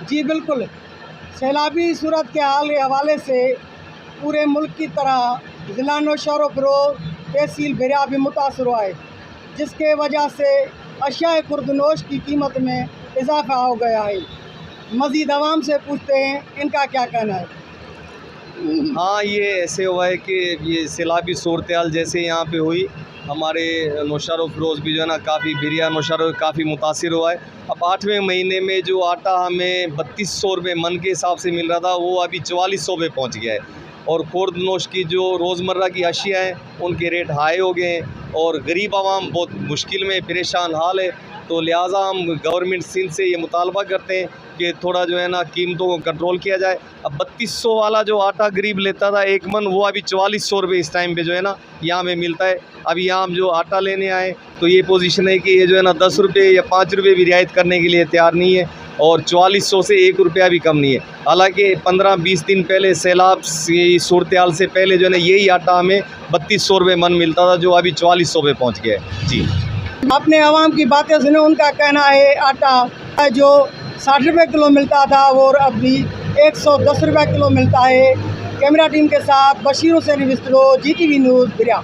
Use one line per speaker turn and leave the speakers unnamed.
जी बिल्कुल, सैलाबी सूरत के हाल के हवाले से पूरे मुल्क की तरह ज़िला नौशहर फ़िरोज़ तहसील बेरिया भी मुतासर हुआ है, जिसके वजह से अशियाए खुर्दनोश की कीमत में इजाफ़ा हो गया है। मज़ीद आवाम से पूछते हैं इनका क्या कहना है।
हाँ, ये ऐसे हुआ है कि ये सैलाबी सूरत-ए-हाल जैसे यहाँ पे हुई, हमारे नौशहर फ़िरोज़ भी जो है ना काफ़ी बेरिया नौशहर काफ़ी मुतासिर हुआ है। अब 8वें महीने में जो आटा हमें 3200 रुपये मन के हिसाब से मिल रहा था, वो अभी 4400 पे पहुँच गया है। और खुर्दनोश की जो रोज़मर्रा की अशिया हैं, उनके रेट हाई हो गए हैं और गरीब आवाम बहुत मुश्किल में परेशान हाल है। तो लिहाजा हम गवर्नमेंट सिंध से ये मुतालबा करते हैं कि थोड़ा जो है ना कीमतों को कंट्रोल किया जाए। अब 3200 वाला जो आटा गरीब लेता था एक मन, वो अभी 4400 रुपये इस टाइम पे जो है ना यहाँ पे मिलता है। अभी यहाँ हम जो आटा लेने आए तो ये पोजीशन है कि ये जो है ना 10 रुपये या 5 रुपये भी रियायत करने के लिए तैयार नहीं है और 4400 से 1 रुपया भी कम नहीं है। हालांकि 15-20 दिन पहले सैलाब की सूरत-ए-हाल से पहले जो है ना यही आटा हमें 3200 रुपये मन मिलता था, जो अभी 4400 पे पहुँच गया है। जी,
आपने आवाम की बातें सुने, उनका कहना है आटा जो 60 रुपये किलो मिलता था वो अभी 110 रुपये किलो मिलता है। कैमरा टीम के साथ बशीर हुसैन विस्ट्रो, GTV न्यूज़ बेरिया।